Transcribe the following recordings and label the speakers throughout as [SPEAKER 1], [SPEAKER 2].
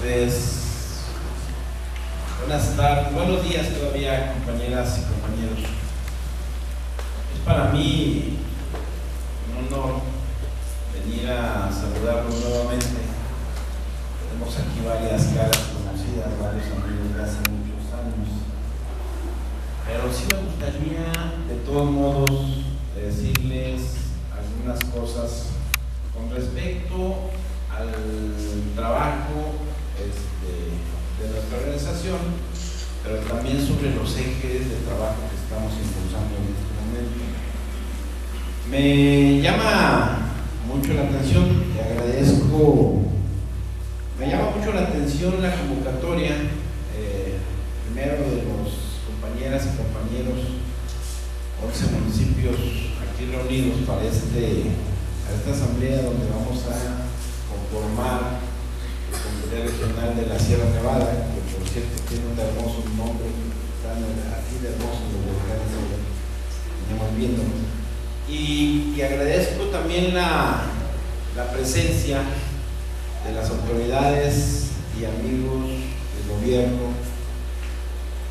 [SPEAKER 1] Pues, buenas tardes, buenos días todavía, compañeras y compañeros. Es para mí un honor venir a saludarlos nuevamente. Tenemos aquí varias caras conocidas, varios amigos de hace muchos años. Pero sí me gustaría, de todos modos, decirles algunas cosas con respecto al trabajo de nuestra organización, pero también sobre los ejes de trabajo que estamos impulsando en este momento. Me llama mucho la atención y agradezco, me llama mucho la atención la convocatoria, primero de los compañeras y compañeros, 11 municipios aquí reunidos para esta asamblea donde vamos a conformar el Comité Regional de la Sierra Nevada, que por cierto tiene un hermoso nombre, están aquí de hermosos los volcanes que estamos viendo. Y agradezco también la presencia de las autoridades y amigos del gobierno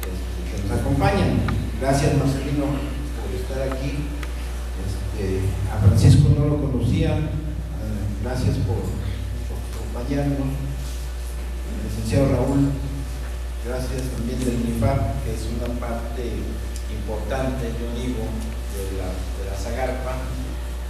[SPEAKER 1] que nos acompañan. Gracias, Marcelino, por estar aquí. A Francisco no lo conocía, gracias por acompañarnos. El licenciado Raúl, gracias también del MIFAP, que es una parte importante, yo digo, de la Zagarpa,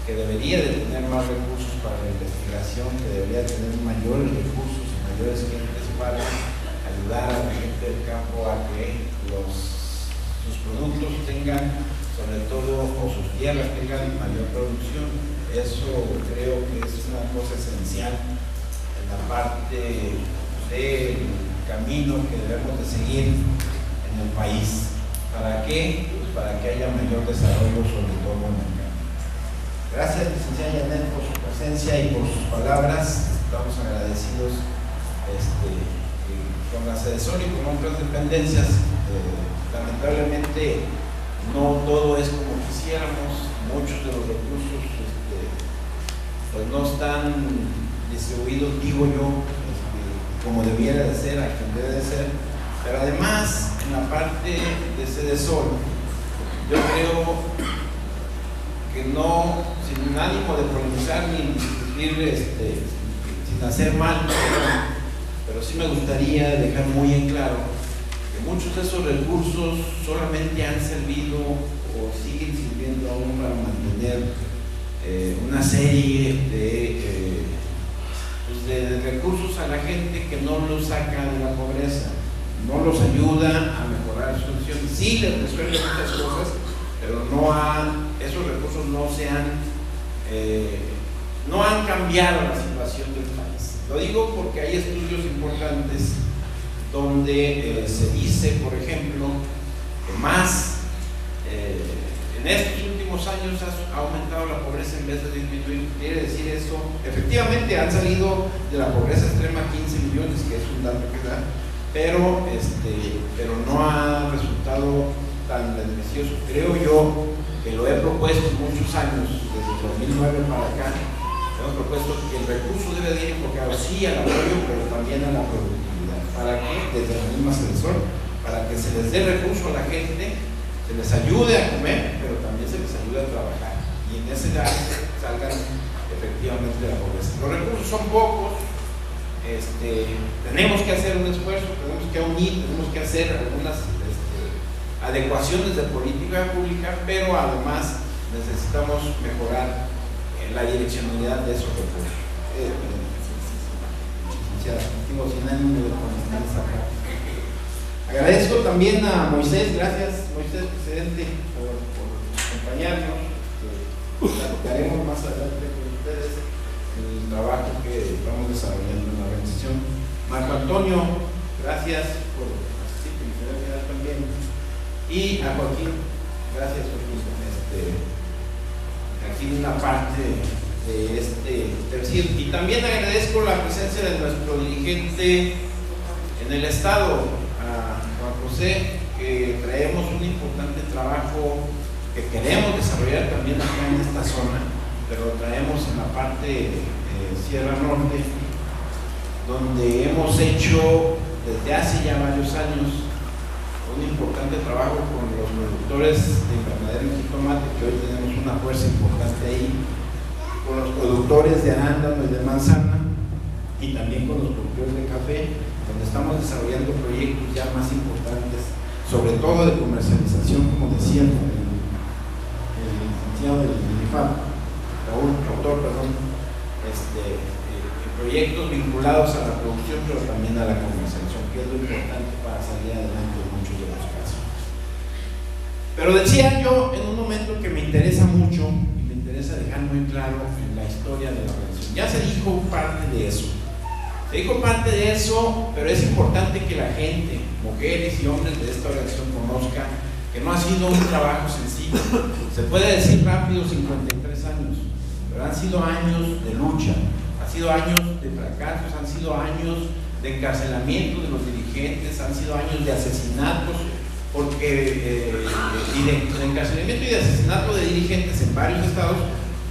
[SPEAKER 1] que debería de tener más recursos para la investigación, que debería tener mayores recursos y mayores gentes para ayudar a la gente del campo a que sus productos tengan, sobre todo, o sus tierras tengan mayor producción. Eso creo que es una cosa esencial en la parte del camino que debemos de seguir en el país. ¿Para qué? Pues para que haya mayor desarrollo, sobre todo en el campo. Gracias, licenciada Janet, por su presencia y por sus palabras. Estamos agradecidos con la Sedesol y con otras dependencias. Lamentablemente no todo es como quisiéramos. Muchos de los recursos pues no están distribuidos, digo yo, como debiera de ser, a quien debe de ser. Pero además, en la parte de Sedesol, yo creo que no, sin ánimo de polemizar ni discutir sin hacer mal, pero sí me gustaría dejar muy en claro que muchos de esos recursos solamente han servido o siguen sirviendo aún para mantener una serie de recursos a la gente que no los saca de la pobreza, no los ayuda a mejorar su situación. Sí les resuelve muchas cosas, pero esos recursos no han cambiado la situación del país. Lo digo porque hay estudios importantes donde se dice, por ejemplo, que más en estos últimos años ha aumentado la pobreza en vez de disminuir. Quiere decir eso, efectivamente han salido de la pobreza extrema 15 millones, que es un dato que da, pero no ha resultado tan beneficioso. Creo yo que lo he propuesto muchos años, desde 2009 para acá, hemos propuesto que el recurso debe ir enfocado sí al apoyo, pero también a la productividad. ¿Para qué? Desde la misma Sedesol, para que se les dé recurso a la gente, se les ayude a comer, pero también se les ayude a trabajar, y en ese lado salgan efectivamente de la pobreza. Los recursos son pocos, tenemos que hacer un esfuerzo, tenemos que unir, tenemos que hacer algunas adecuaciones de política pública, pero además necesitamos mejorar la direccionalidad de esos recursos. Sin ánimo de comentar esa parte. Agradezco también a Moisés, gracias Moisés, presidente, por acompañarnos. Platicaremos más adelante con ustedes el trabajo que estamos desarrollando en la organización. Marco Antonio, gracias por participar también. Y a Joaquín, gracias Joaquín. Aquí una parte de tercio. Y también agradezco la presencia de nuestro dirigente en el estado, a Juan José, que traemos un importante trabajo que queremos desarrollar también acá en esta zona, pero lo traemos en la parte Sierra Norte, donde hemos hecho desde hace ya varios años un importante trabajo con los productores de invernadero y jitomate, que hoy tenemos una fuerza importante ahí, con los productores de arándano y de manzana, y también con los productores de café, donde estamos desarrollando proyectos ya más importantes, sobre todo de comercialización, como decía el licenciado del INIFAP, proyectos vinculados a la producción, pero también a la comercialización, que es lo importante para salir adelante en muchos de los casos. Pero decía yo en un momento que me interesa mucho, y me interesa dejar muy claro en la historia de la organización. Ya se dijo parte de eso. Se dijo parte de eso, pero es importante que la gente, mujeres y hombres de esta organización, conozca que no ha sido un trabajo sencillo. Se puede decir rápido 53 años, pero han sido años de lucha, han sido años de fracasos, han sido años de encarcelamiento de los dirigentes, han sido años de asesinatos, de encarcelamiento y de asesinato de dirigentes en varios estados,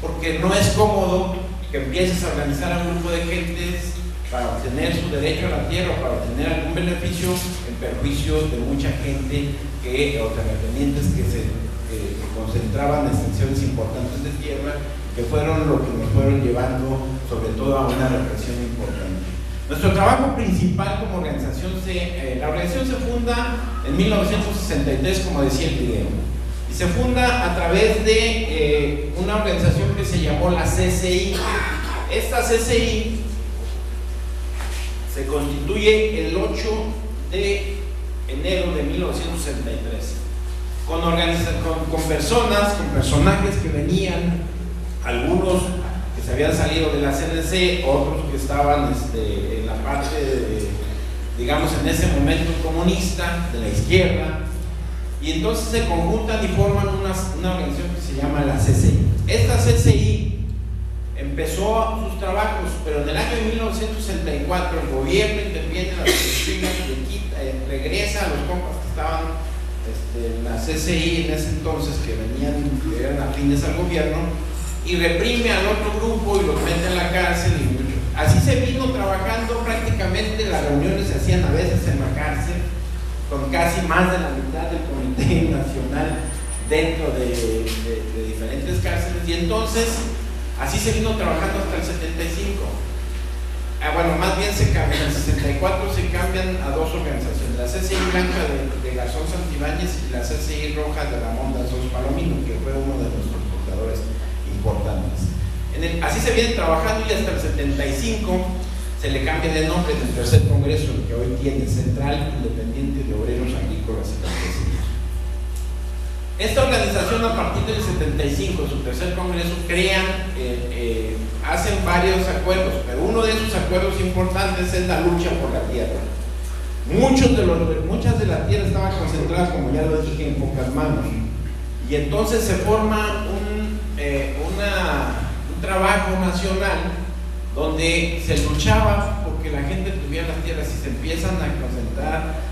[SPEAKER 1] porque no es cómodo que empieces a organizar a un grupo de gentes para obtener su derecho a la tierra o para obtener algún beneficio en perjuicio de mucha gente o terratenientes que concentraban extensiones importantes de tierra, que fueron lo que nos fueron llevando sobre todo a una represión importante. Nuestro trabajo principal como organización, la organización se funda en 1963, como decía el video, y se funda a través de una organización que se llamó la CCI. Esta CCI se constituye el 8 de enero de 1963 con personas, con personajes que venían, algunos que se habían salido de la CNC, otros que estaban en la parte digamos en ese momento comunista, de la izquierda, y entonces se conjuntan y forman una organización que se llama la CCI. Esta CCI empezó sus trabajos, pero en el año de 1964 el gobierno interviene en las elecciones, regresa a los compas que estaban en la CCI en ese entonces, que eran afines al gobierno, y reprime al otro grupo y los mete en la cárcel. Así se vino trabajando prácticamente. Las reuniones se hacían a veces en la cárcel, con casi más de la mitad del Comité Nacional dentro de diferentes cárceles, y entonces así se vino trabajando hasta el 75. Bueno, más bien se cambian, en el 64 se cambian a dos organizaciones, la CCI Blanca de Garzón Santibáñez y la CCI Roja de Ramón Danzós Palomino, que fue uno de nuestros fundadores importantes. Así se viene trabajando, y hasta el 75 se le cambia de nombre del tercer congreso, el que hoy tiene, Central Independiente de Obreros Agrícolas y Campesinos. Esta organización, a partir del 75, su tercer congreso, hacen varios acuerdos, pero uno de esos acuerdos importantes es la lucha por la tierra. Muchas de la tierra estaban concentradas, como ya lo dije, en pocas manos, y entonces se forma un trabajo nacional donde se luchaba porque la gente tuviera las tierras, y se empiezan a concentrar.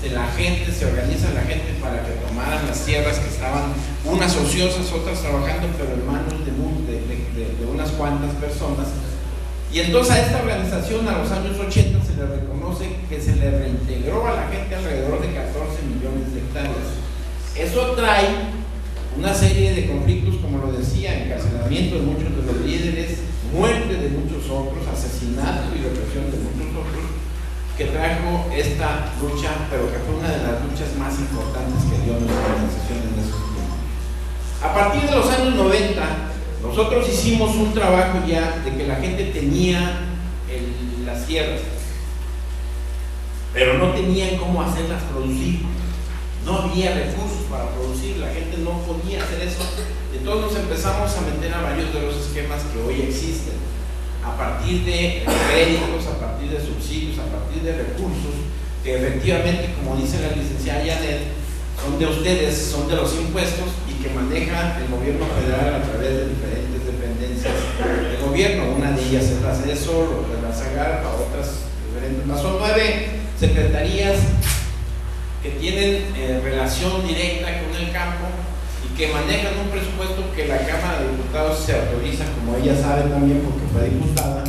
[SPEAKER 1] La gente, se organiza la gente para que tomaran las tierras que estaban unas ociosas, otras trabajando, pero en manos de unas cuantas personas. Y entonces a esta organización, a los años 80, se le reconoce que se le reintegró a la gente alrededor de 14 millones de hectáreas. Eso trae una serie de conflictos, como lo decía, encarcelamiento de muchos de los líderes, muerte de muchos otros, asesinato y represión de muchos otros, que trajo esta lucha, pero que fue una de las luchas más importantes que dio nuestra organización en esos tiempos. A partir de los años 90, nosotros hicimos un trabajo ya de que la gente tenía las tierras, pero no tenían cómo hacerlas producir. No había recursos para producir, la gente no podía hacer eso. Entonces nos empezamos a meter a varios de los esquemas que hoy existen, a partir de créditos, a partir de subsidios, a partir de recursos que efectivamente, como dice la licenciada Janet, son de ustedes, son de los impuestos, y que maneja el gobierno federal a través de diferentes dependencias del gobierno. Una de ellas es la CEDESOR, otra es la SAGARPA, otras diferentes más. Son 9 secretarías que tienen relación directa con el campo y que manejan un presupuesto que la Cámara de Diputados se autoriza, como ella sabe también porque fue diputada,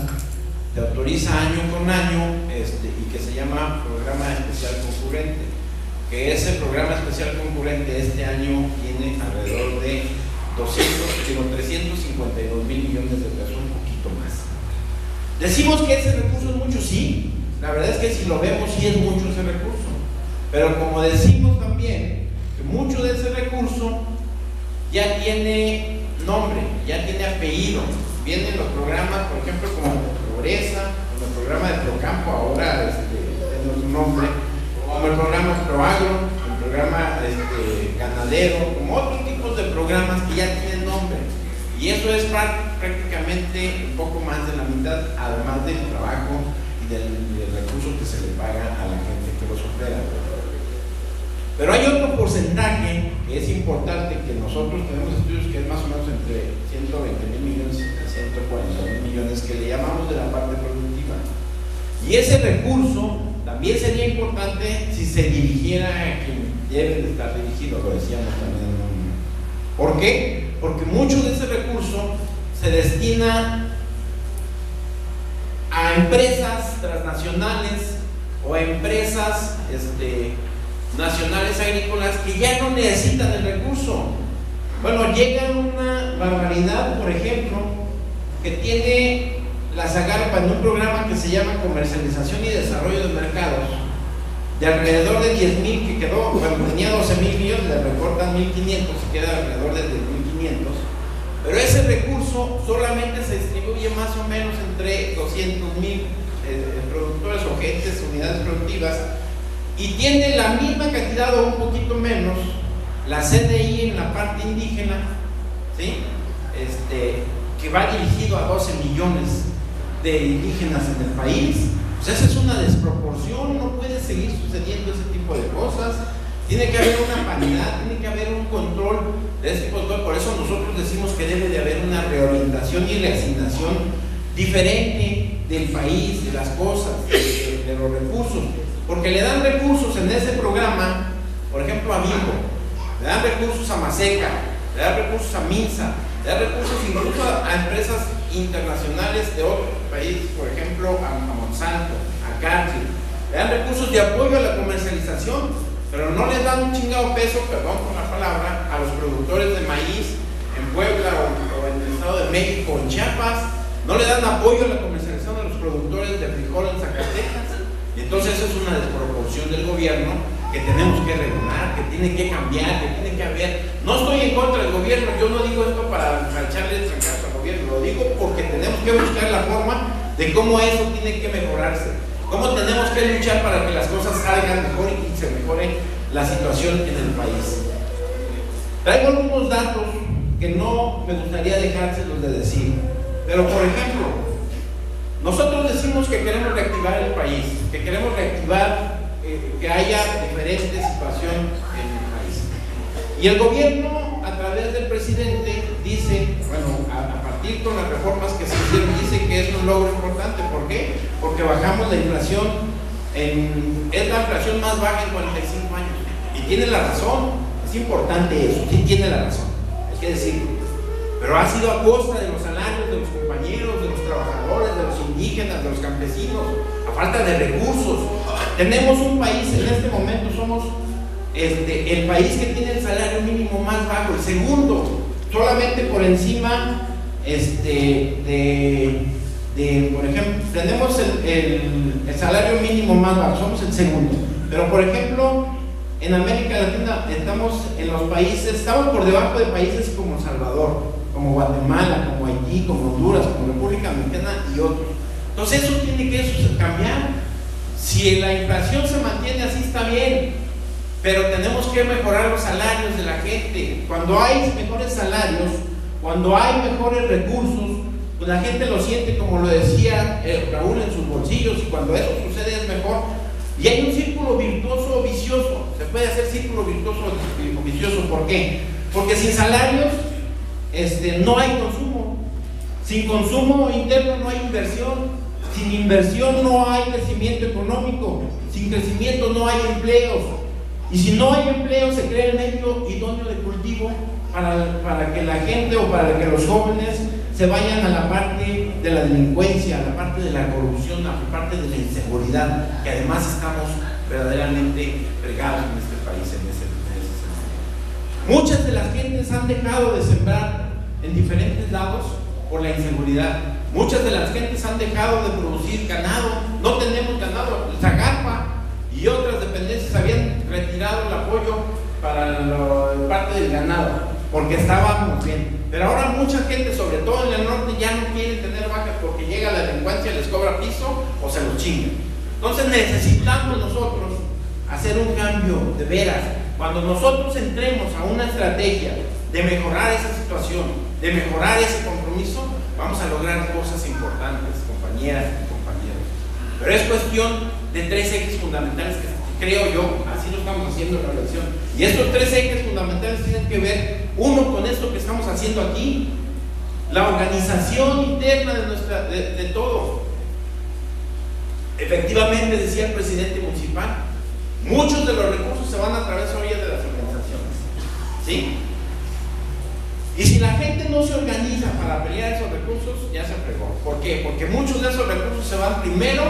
[SPEAKER 1] se autoriza año con año y que se llama Programa Especial Concurrente, que ese Programa Especial Concurrente este año tiene alrededor de 352 mil millones de pesos, un poquito más. Decimos que ese recurso es mucho, sí, la verdad es que si lo vemos sí es mucho ese recurso, pero como decimos también que mucho de ese recurso ya tiene nombre, ya tiene apellido. Vienen los programas, por ejemplo, como Progresa, como el programa de Procampo, ahora tiene su nombre, como el programa Proagro, el programa ganadero, como otros tipos de programas que ya tienen nombre. Y eso es prácticamente un poco más de la mitad, además del trabajo y del recurso que se le paga a la gente que los opera. Pero hay otro porcentaje que es importante, que nosotros tenemos estudios que es más o menos entre 120 mil millones y 140 mil millones, que le llamamos de la parte productiva. Y ese recurso también sería importante si se dirigiera a quien debe de estar dirigido, lo decíamos también. ¿Por qué? Porque mucho de ese recurso se destina a empresas transnacionales o a empresas nacionales agrícolas que ya no necesitan el recurso. Bueno, llega una barbaridad, por ejemplo, que tiene la Zagarpa en un programa que se llama Comercialización y Desarrollo de Mercados, de alrededor de 10,000 que quedó, bueno, tenía 12,000 millones, le recortan 1,500 y queda alrededor de 10,500, pero ese recurso solamente se distribuye más o menos entre 200,000 productores o gentes, unidades productivas, y tiene la misma cantidad o un poquito menos la CDI en la parte indígena, ¿sí? Que va dirigido a 12 millones de indígenas en el país. Pues esa es una desproporción, no puede seguir sucediendo ese tipo de cosas. Tiene que haber una paridad, tiene que haber un control de ese control. Por eso nosotros decimos que debe de haber una reorientación y reasignación diferente del país, de las cosas, de los recursos. Porque le dan recursos en ese programa, por ejemplo a Vigo, le dan recursos a Maseca, le dan recursos a Minsa, le dan recursos incluso a empresas internacionales de otros países, por ejemplo a Monsanto, a Cargill, le dan recursos de apoyo a la comercialización, pero no les dan un chingado peso, perdón por la palabra, a los productores de maíz en Puebla o en el Estado de México o en Chiapas. No le dan apoyo a la comercialización a los productores de frijol en Zacatecas. Y entonces eso es una desproporción del gobierno que tenemos que regular, que tiene que cambiar, que tiene que haber. No estoy en contra del gobierno, yo no digo esto para echarle trancazo al gobierno, lo digo porque tenemos que buscar la forma de cómo eso tiene que mejorarse, cómo tenemos que luchar para que las cosas salgan mejor y se mejore la situación en el país. Traigo algunos datos que no me gustaría dejárselos de decir, pero por ejemplo, nosotros decimos que queremos reactivar el país, que queremos reactivar, que haya diferente situación en el país. Y el gobierno, a través del presidente, dice, bueno, a partir con las reformas que se hicieron, dice que es un logro importante. ¿Por qué? Porque bajamos la inflación, es la inflación más baja en 45 años. Y tiene la razón, es importante eso, sí tiene la razón, hay que decirlo. Pero ha sido a costa de los salarios de los compañeros, de los trabajadores, de los indígenas, de los campesinos, a falta de recursos. Tenemos un país, en este momento somos el país que tiene el salario mínimo más bajo, el segundo, solamente por encima por ejemplo, tenemos el salario mínimo más bajo, somos el segundo. Pero por ejemplo, en América Latina estamos por debajo de países como El Salvador, como Guatemala, como Haití, como Honduras, como República Dominicana y otros. Entonces eso tiene que cambiar. Si la inflación se mantiene así está bien, pero tenemos que mejorar los salarios de la gente. Cuando hay mejores salarios, cuando hay mejores recursos, pues la gente lo siente, como lo decía Raúl, en sus bolsillos, y cuando eso sucede es mejor. Y hay un círculo virtuoso o vicioso. Se puede hacer círculo virtuoso o vicioso. ¿Por qué? Porque sin salarios no hay consumo. Sin consumo interno no hay inversión. Sin inversión no hay crecimiento económico. Sin crecimiento no hay empleos. Y si no hay empleo, se crea el medio idóneo de cultivo para que la gente o para que los jóvenes se vayan a la parte de la delincuencia, la parte de la corrupción, la parte de la inseguridad, que además estamos verdaderamente fregados en este país en ese sentido. Muchas de las gentes han dejado de sembrar en diferentes lados por la inseguridad. Muchas de las gentes han dejado de producir ganado. No tenemos ganado. Zagarpa y otras dependencias habían retirado el apoyo para la parte del ganado porque estábamos bien. Pero ahora mucha gente, sobre todo en el norte, ya no quiere tener vacas porque llega la delincuencia, les cobra piso o se los chingan. Entonces necesitamos nosotros hacer un cambio de veras. Cuando nosotros entremos a una estrategia de mejorar esa situación, de mejorar ese compromiso, vamos a lograr cosas importantes, compañeras y compañeros. Pero es cuestión de 3 ejes fundamentales que creo yo, así lo estamos haciendo en la elección. Y estos 3 ejes fundamentales tienen que ver, uno, con esto que estamos haciendo aquí, la organización interna de todo. Efectivamente, decía el presidente municipal, muchos de los recursos se van a través hoy de las organizaciones, ¿sí? Y si la gente no se organiza para pelear esos recursos, ya se fregó. ¿Por qué? Porque muchos de esos recursos se van primero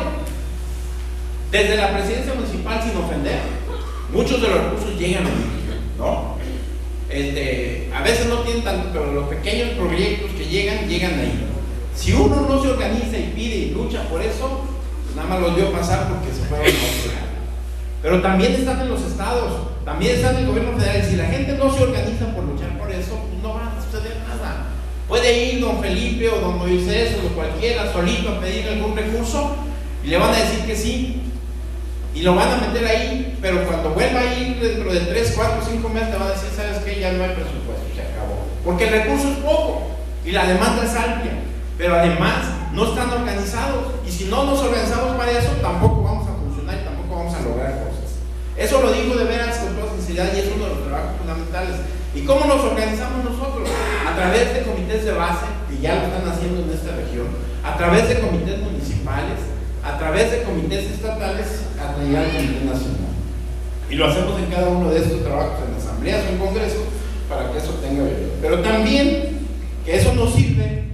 [SPEAKER 1] desde la presidencia municipal, sin ofender. Muchos de los recursos llegan ahí, ¿no? A veces no tienen tanto, pero los pequeños proyectos que llegan ahí. Si uno no se organiza y pide y lucha por eso, pues nada más los vio pasar porque se fueron a ofrecer. Pero también están en los estados, también están en el gobierno federal. Si la gente no se organiza por luchar por eso, pues no va a suceder nada. Puede ir don Felipe o don Moisés o cualquiera solito a pedir algún recurso y le van a decir que sí y lo van a meter ahí, pero cuando vuelva a ir dentro de 3, 4, 5 meses te va a decir, ¿sabes qué? Ya no hay presupuesto, se acabó. Porque el recurso es poco y la demanda es amplia, pero además no están organizados, y si no nos organizamos para eso, tampoco vamos a funcionar y tampoco vamos a lograr cosas. Eso lo digo de veras con toda sinceridad y es uno de los trabajos fundamentales. ¿Y cómo nos organizamos nosotros? A través de comités de base, que ya lo están haciendo en esta región, a través de comités municipales, a través de comités estatales, hasta llegar al comité nacional. Y lo hacemos en cada uno de estos trabajos, en asambleas o en congresos, para que eso tenga valor. Pero también que eso nos sirve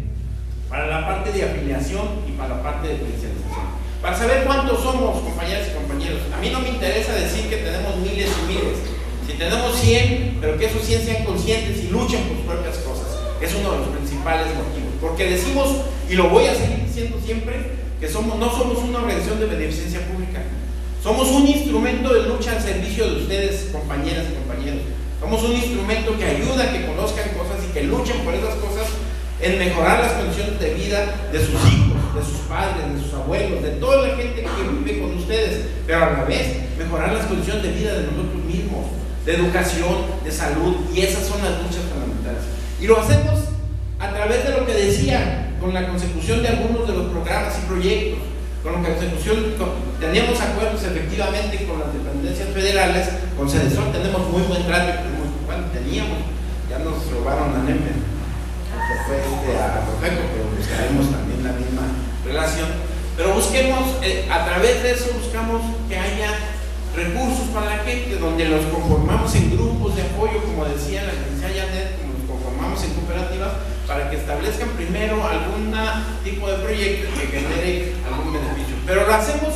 [SPEAKER 1] para la parte de afiliación y para la parte de especialización. Para saber cuántos somos, compañeras y compañeros. A mí no me interesa decir que tenemos miles y miles. Si tenemos 100, pero que esos 100 sean conscientes y luchen por sus propias cosas. Es uno de los principales motivos. Porque decimos, y lo voy a seguir diciendo siempre, que no somos una organización de beneficencia pública. Somos un instrumento de lucha al servicio de ustedes, compañeras y compañeros. Somos un instrumento que ayuda a que conozcan cosas y que luchen por esas cosas, en mejorar las condiciones de vida de sus hijos, de sus padres, de sus abuelos, de toda la gente que vive con ustedes, pero a la vez mejorar las condiciones de vida de nosotros mismos, de educación, de salud, y esas son las luchas fundamentales. Y lo hacemos a través de lo que decía, con la consecución de algunos de los programas y proyectos, con la consecución, tenemos acuerdos efectivamente con las dependencias federales, con Cedesol tenemos muy buen trato, bueno, teníamos, ya nos robaron a NEMER, que fue a Profeco, pero buscaremos también la misma relación. Pero busquemos, a través de eso buscamos que haya recursos para la gente, donde los conformamos en grupos de apoyo, como decía la licenciada Janet, como los conformamos en cooperativas, para que establezcan primero algún tipo de proyecto que genere algún beneficio. Pero lo hacemos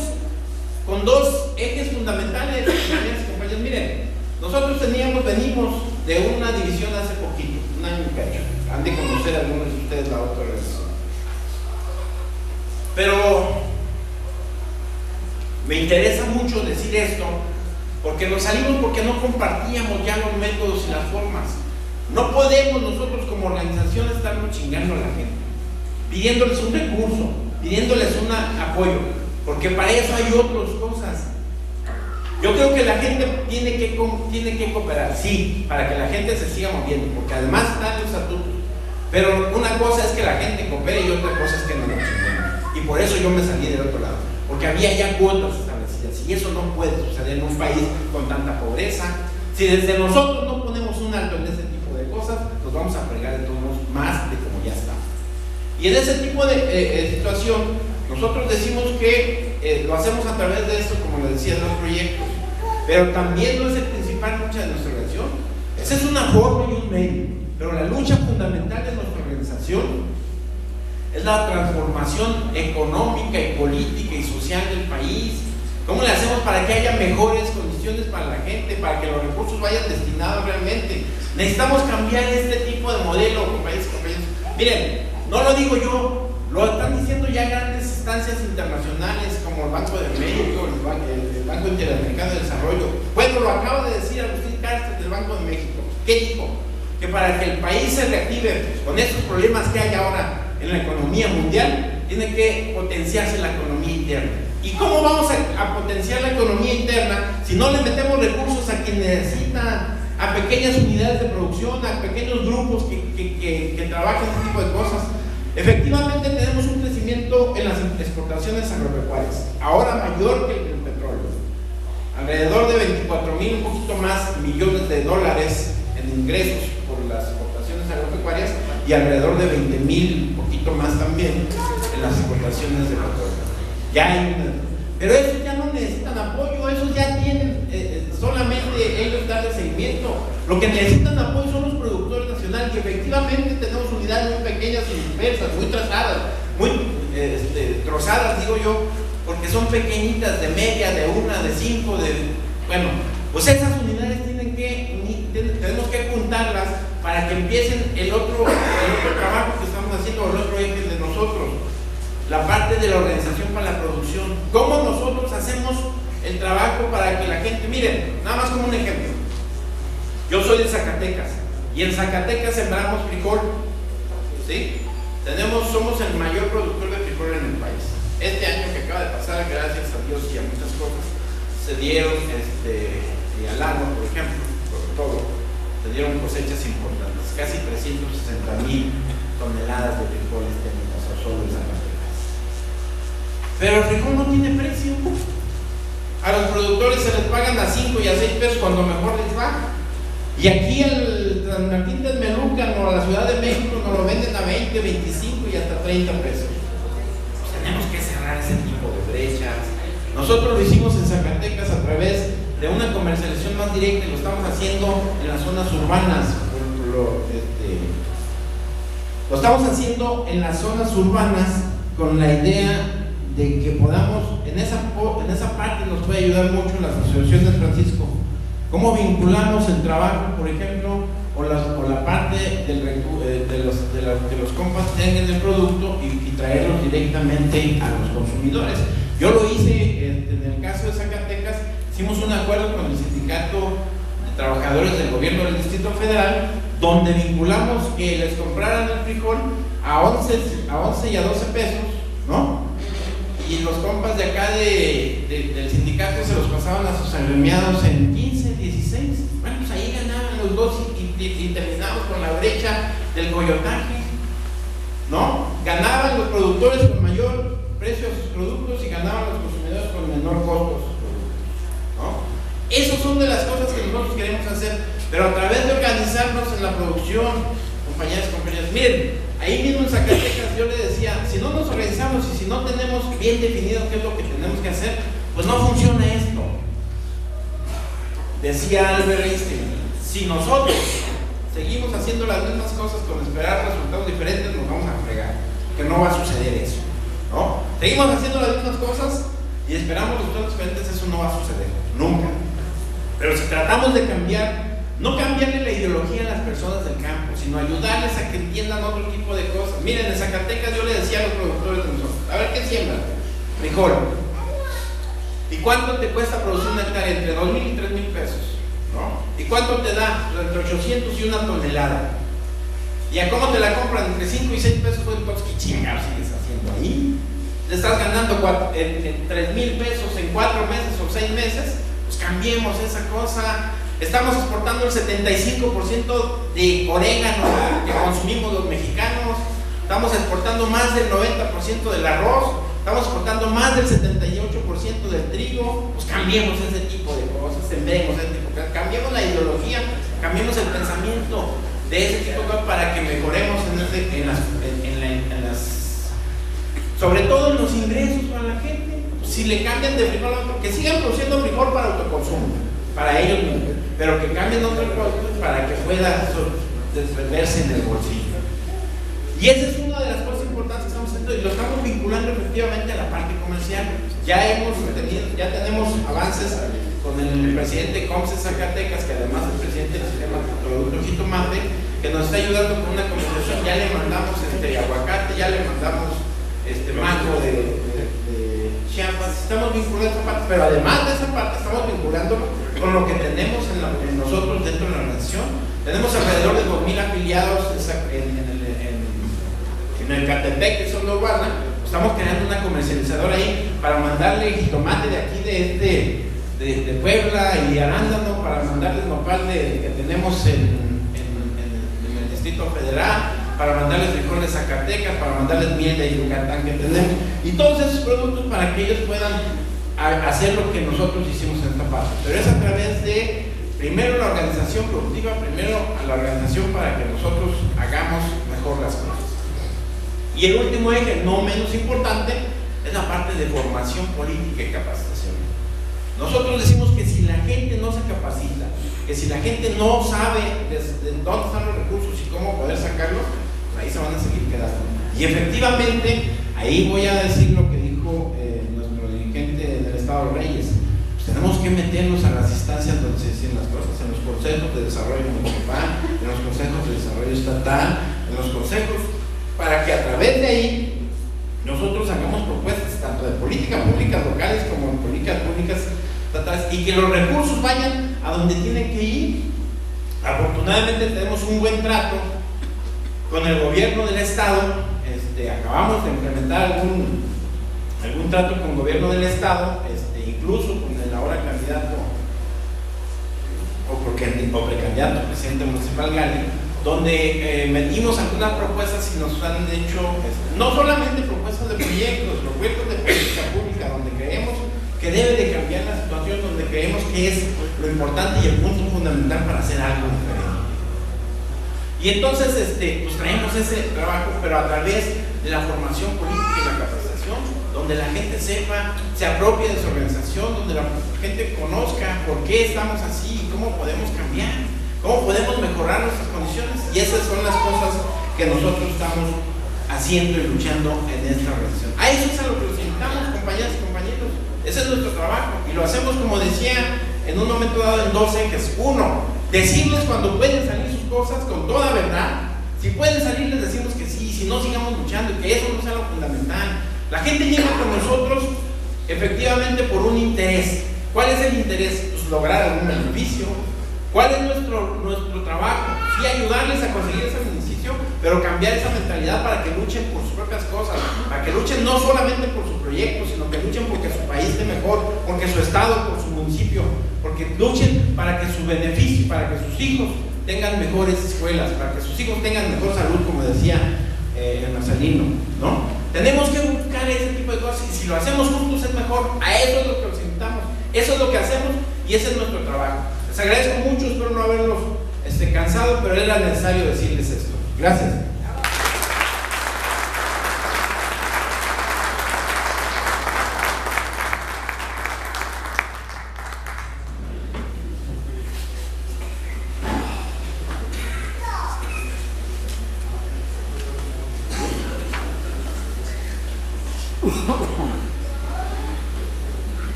[SPEAKER 1] con 2 ejes fundamentales, compañeros. Miren, nosotros venimos de una división hace poquito, un año y cacho. Han de conocer algunos de ustedes la otra organización. Pero me interesa mucho decir esto, porque nos salimos porque no compartíamos ya los métodos y las formas. No podemos nosotros como organización estarnos chingando a la gente, pidiéndoles un recurso, pidiéndoles un apoyo, porque para eso hay otras cosas. Yo creo que la gente tiene que cooperar, sí, para que la gente se siga moviendo, porque además están los estatutos. Pero una cosa es que la gente coopere y otra cosa es que no nos chinguen. Y por eso yo me salí del otro lado, porque había ya cuotas establecidas, y eso no puede suceder en un país con tanta pobreza. Si desde nosotros no ponemos un alto en ese tipo de cosas, nos vamos a fregar de todos modos más de como ya está. Y en ese tipo de situación, nosotros decimos que lo hacemos a través de esto, como les decía, de los proyectos, pero también no es el principal lucha de nuestra organización. Esa es una forma y un medio, pero la lucha fundamental de nuestra organización es la transformación económica y política y social del país. ¿Cómo le hacemos para que haya mejores condiciones para la gente, para que los recursos vayan destinados realmente? Necesitamos cambiar este tipo de modelo, compañeros y compañeros. Miren, no lo digo yo, lo están diciendo ya grandes instancias internacionales como el Banco de México, el Banco Interamericano de Desarrollo. Bueno, lo acaba de decir Agustín Carstens del Banco de México. ¿Qué dijo? Que para que el país se reactive con estos problemas que hay ahora en la economía mundial, tiene que potenciarse la economía interna. ¿Y cómo vamos a potenciar la economía interna si no le metemos recursos a quien necesita, a pequeñas unidades de producción, a pequeños grupos que trabajan este tipo de cosas? Efectivamente tenemos un crecimiento en las exportaciones agropecuarias, ahora mayor que el del petróleo, alrededor de 24,000, un poquito más, millones de dólares en ingresos por las exportaciones agropecuarias y alrededor de 20,000, un poquito más también en las exportaciones de petróleo. Ya hay pero esos ya no necesitan apoyo, esos ya tienen solamente ellos darle seguimiento. Lo que necesitan apoyo son los productores nacionales, que efectivamente tenemos unidades muy pequeñas y dispersas, muy trazadas, muy trozadas, digo yo, porque son pequeñitas, de media, de una, de 5, bueno, pues esas unidades tenemos que juntarlas para que empiecen el otro trabajo que estamos haciendo, el otro eje de nosotros, la parte de la organización para la producción. ¿Cómo nosotros hacemos el trabajo para que la gente, miren, nada más como un ejemplo, yo soy de Zacatecas y en Zacatecas sembramos frijol, ¿sí? Somos el mayor productor de frijol en el país. Este año que acaba de pasar, gracias a Dios y a muchas cosas, se dieron, y al agua, por ejemplo, sobre todo, se dieron cosechas importantes, casi 360,000 toneladas de frijol este año pasado, solo en Zacatecas. Pero el frijol no tiene precio. A los productores se les pagan a 5 y a 6 pesos cuando mejor les va. Y aquí el San Martín de Melucan o la Ciudad de México nos lo venden a 20, 25 y hasta 30 pesos. Pues tenemos que cerrar ese tipo de brechas. Nosotros lo hicimos en Zacatecas a través de una comercialización más directa y lo estamos haciendo en las zonas urbanas. Lo estamos haciendo en las zonas urbanas con la idea de que podamos, en esa parte nos puede ayudar mucho la Asociación de Francisco. ¿Cómo vinculamos el trabajo, por ejemplo, o la parte de los compas tengan el producto y traerlos directamente a los consumidores? Yo lo hice en el caso de Zacatecas, hicimos un acuerdo con el sindicato de trabajadores del gobierno del Distrito Federal, donde vinculamos que les compraran el frijol a 11 y a 12 pesos, ¿no? Y los compas de acá del sindicato se los pasaban a sus agremiados en 15, 16. Bueno, pues ahí ganaban los dos y terminamos con la brecha del coyotaje, ¿no? Ganaban los productores con mayor precio de sus productos y ganaban los consumidores con menor costo de sus productos, ¿no? Esas son de las cosas que nosotros queremos hacer, pero a través de organizarnos en la producción, compañeras y compañeros. Miren, ahí mismo en Zacatecas yo le decía, si no nos organizamos y si no tenemos bien definido qué es lo que tenemos que hacer, pues no funciona esto. Decía Albert Einstein, si nosotros seguimos haciendo las mismas cosas con esperar resultados diferentes, nos vamos a fregar, que no va a suceder eso, ¿no? Seguimos haciendo las mismas cosas y esperamos resultados diferentes, eso no va a suceder, nunca. Pero si tratamos de cambiar, no cambiarle la ideología a las personas del campo, sino ayudarles a que entiendan otro tipo de cosas. Miren, en Zacatecas yo le decía a los productores de nosotros, a ver, ¿qué siembran? Frijol. ¿Y cuánto te cuesta producir una hectárea? Entre 2,000 y 3,000 pesos, ¿no? ¿Y cuánto te da? Entre 800 y una tonelada. ¿Y a cómo te la compran? Entre 5 y 6 pesos, pues entonces, ¿qué chingados sigues haciendo ahí? Le estás ganando 3,000 pesos en 4 meses o 6 meses, pues cambiemos esa cosa. Estamos exportando el 75% de orégano que consumimos los mexicanos, estamos exportando más del 90% del arroz, estamos exportando más del 78% del trigo. Pues cambiemos ese tipo de cosas, sembremos ese tipo de cosas, cambiemos la ideología, cambiemos el pensamiento de ese tipo de cosas para que mejoremos sobre todo en los ingresos para la gente. Si le cambian de frijol a otro, que sigan produciendo frijol para autoconsumo, para ellos mismos, pero que cambien otro producto para que pueda verse en el bolsillo. Y esa es una de las cosas importantes que estamos y lo estamos vinculando efectivamente a la parte comercial. Ya tenemos avances con el presidente Comce Zacatecas, que además es presidente del sistema de producto jitomate, que nos está ayudando con una conversación. Ya le mandamos aguacate, ya le mandamos mango de Chiapas. Estamos vinculando esa parte, pero además de esa parte estamos vinculando con lo que tenemos en nosotros dentro de la organización. Tenemos alrededor de 2,000 afiliados en el Catepec, que es zona urbana. Estamos creando una comercializadora ahí para mandarle jitomate de aquí de Puebla y arándano, para mandarles nopal que tenemos en el Distrito Federal, para mandarles frijol de Zacatecas, para mandarles miel de Yucatán que tenemos, y todos esos productos para que ellos puedan hacer lo que nosotros hicimos en esta parte. Pero es a través de, primero, la organización productiva, primero a la organización para que nosotros hagamos mejor las cosas. Y el último eje, no menos importante, es la parte de formación política y capacitación. Nosotros decimos que si la gente no se capacita, que si la gente no sabe desde dónde están los recursos y cómo poder sacarlos, pues ahí se van a seguir quedando. Y efectivamente, ahí voy a decir lo que dijo nuestro dirigente del Estado Reyes. Pues tenemos que meternos a las instancias donde se deciden las cosas, en los consejos de desarrollo municipal, en los consejos de desarrollo estatal, en los consejos, para que a través de ahí nosotros hagamos propuestas tanto de políticas públicas locales como de políticas públicas estatales, y que los recursos vayan a donde tienen que ir. Afortunadamente tenemos un buen trato con el gobierno del estado. Acabamos de implementar algún trato con el gobierno del estado, incluso con el ahora candidato o precandidato presidente municipal Gali, donde metimos algunas propuestas y nos han hecho no solamente propuestas de proyectos de política pública, donde creemos que debe de cambiar la situación, donde creemos que es lo importante y el punto fundamental para hacer algo diferente. Y entonces pues traemos ese trabajo, pero a través de la formación política y la capacitación, donde la gente sepa, se apropie de su organización, donde la gente conozca por qué estamos así y cómo podemos cambiar, cómo podemos mejorar nuestras condiciones. Y esas son las cosas que nosotros estamos haciendo y luchando en esta organización. A eso es a lo que los invitamos, compañeras y compañeros. Ese es nuestro trabajo y lo hacemos, como decía, en un momento dado en 2 ejes. Uno, decirles cuando pueden salir sus cosas con toda verdad. Si pueden salir, les decimos que sí, si no, sigamos luchando y que eso no sea lo fundamental. La gente llega con nosotros efectivamente por un interés. ¿Cuál es el interés? Pues lograr algún beneficio. ¿Cuál es nuestro trabajo? Sí, ayudarles a conseguir ese beneficio, pero cambiar esa mentalidad para que luchen por sus propias cosas, para que luchen no solamente por su proyecto, sino que luchen porque su país esté mejor, porque su estado, por su municipio, porque luchen para que su beneficio, para que sus hijos tengan mejores escuelas, para que sus hijos tengan mejor salud, como decía el Marcelino, ¿no? Tenemos que buscar ese tipo de cosas, y si lo hacemos juntos es mejor. A eso es lo que los invitamos, eso es lo que hacemos y ese es nuestro trabajo. Les agradezco mucho, espero no haberlos cansado, pero era necesario decirles esto. Gracias.